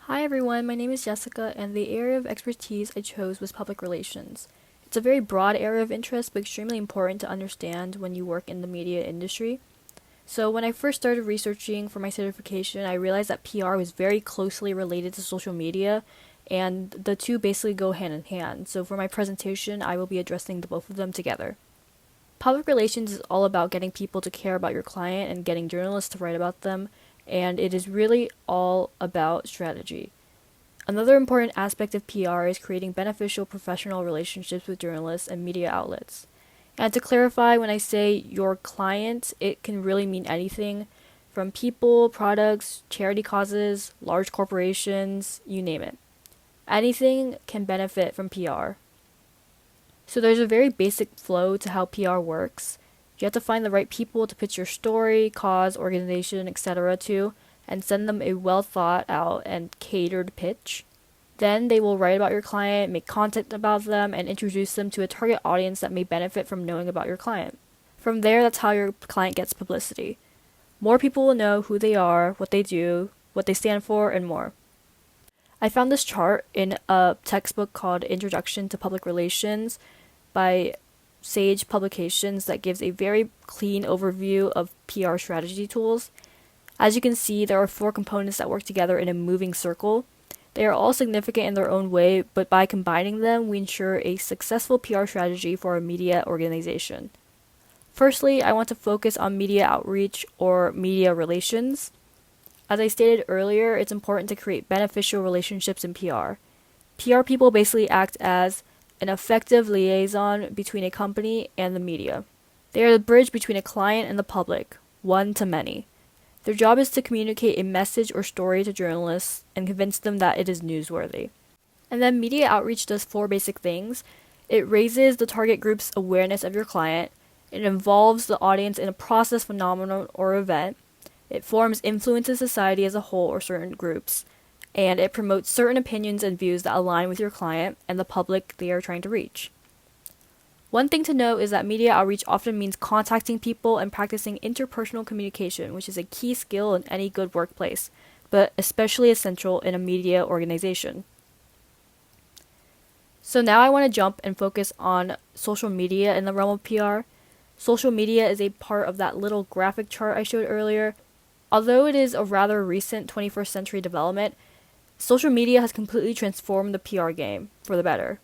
Hi everyone, my name is Jessica, and the area of expertise I chose was public relations. It's a very broad area of interest, but extremely important to understand when you work in the media industry. So, when I first started researching for my certification, I realized that PR was very closely related to social media, and the two basically go hand in hand. So, for my presentation, I will be addressing the both of them together. Public relations is all about getting people to care about your client and getting journalists to write about them, and it is really all about strategy. Another important aspect of PR is creating beneficial professional relationships with journalists and media outlets. And to clarify, when I say your client, it can really mean anything from people, products, charity causes, large corporations, you name it. Anything can benefit from PR. So there's a very basic flow to how PR works. You have to find the right people to pitch your story, cause, organization, etc. to, and send them a well thought out and catered pitch. Then they will write about your client, make content about them, and introduce them to a target audience that may benefit from knowing about your client. From there, that's how your client gets publicity. More people will know who they are, what they do, what they stand for, and more. I found this chart in a textbook called Introduction to Public Relations by Sage Publications that gives a very clean overview of PR strategy tools. As you can see, there are 4 components that work together in a moving circle. They are all significant in their own way, but by combining them, we ensure a successful PR strategy for a media organization. Firstly, I want to focus on media outreach or media relations. As I stated earlier, it's important to create beneficial relationships in PR. PR people basically act as an effective liaison between a company and the media. They are the bridge between a client and the public, one to many. Their job is to communicate a message or story to journalists and convince them that it is newsworthy. And then media outreach does 4 basic things. It raises the target group's awareness of your client. It involves the audience in a process, phenomenon, or event. It forms influence in society as a whole or certain groups. And it promotes certain opinions and views that align with your client and the public they are trying to reach. One thing to note is that media outreach often means contacting people and practicing interpersonal communication, which is a key skill in any good workplace, but especially essential in a media organization. So now I want to jump and focus on social media in the realm of PR. Social media is a part of that little graphic chart I showed earlier. Although it is a rather recent 21st century development, social media has completely transformed the PR game for the better.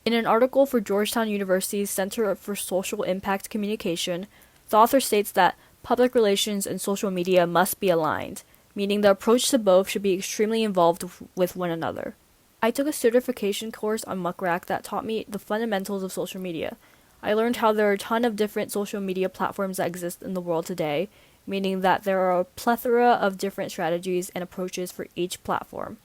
In an article for Georgetown University's Center for Social Impact Communication, the author states that public relations and social media must be aligned, meaning the approach to both should be extremely involved with one another. I took a certification course on Muckrack that taught me the fundamentals of social media. I learned how there are a ton of different social media platforms that exist in the world today, meaning that there are a plethora of different strategies and approaches for each platform.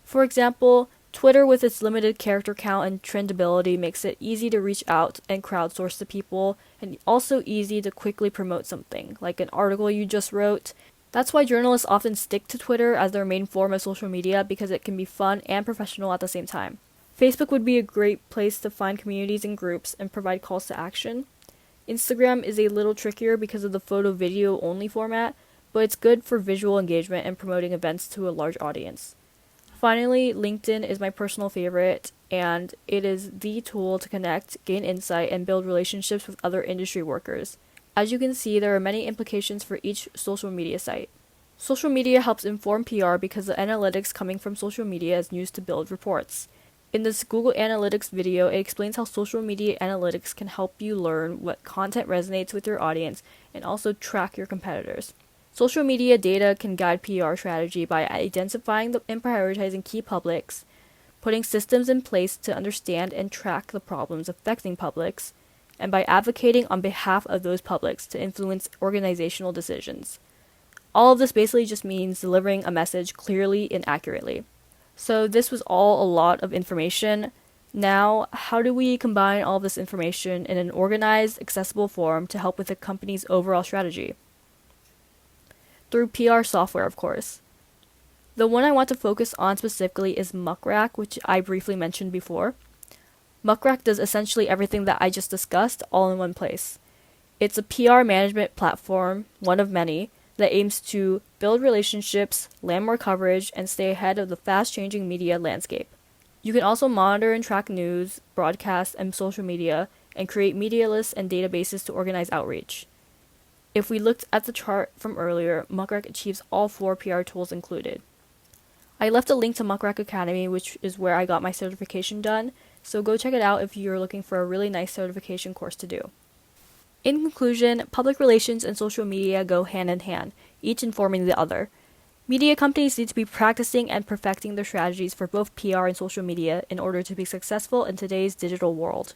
For example, Twitter with its limited character count and trendability makes it easy to reach out and crowdsource to people, and also easy to quickly promote something, like an article you just wrote. That's why journalists often stick to Twitter as their main form of social media, because it can be fun and professional at the same time. Facebook would be a great place to find communities and groups and provide calls to action. Instagram is a little trickier because of the photo-video only format, but it's good for visual engagement and promoting events to a large audience. Finally, LinkedIn is my personal favorite, and it is the tool to connect, gain insight, and build relationships with other industry workers. As you can see, there are many implications for each social media site. Social media helps inform PR because the analytics coming from social media is used to build reports. In this Google Analytics video, it explains how social media analytics can help you learn what content resonates with your audience and also track your competitors. Social media data can guide PR strategy by identifying and prioritizing key publics, putting systems in place to understand and track the problems affecting publics, and by advocating on behalf of those publics to influence organizational decisions. All of this basically just means delivering a message clearly and accurately. So this was all a lot of information. Now, how do we combine all this information in an organized, accessible form to help with the company's overall strategy? Through PR software, of course. The one I want to focus on specifically is Muckrack, which I briefly mentioned before. Muckrack does essentially everything that I just discussed all in one place. It's a PR management platform, one of many, that aims to build relationships, land more coverage, and stay ahead of the fast-changing media landscape. You can also monitor and track news, broadcasts, and social media, and create media lists and databases to organize outreach. If we looked at the chart from earlier, Muckrack achieves all 4 PR tools included. I left a link to Muckrack Academy, which is where I got my certification done, so go check it out if you're looking for a really nice certification course to do. In conclusion, public relations and social media go hand in hand, each informing the other. Media companies need to be practicing and perfecting their strategies for both PR and social media in order to be successful in today's digital world.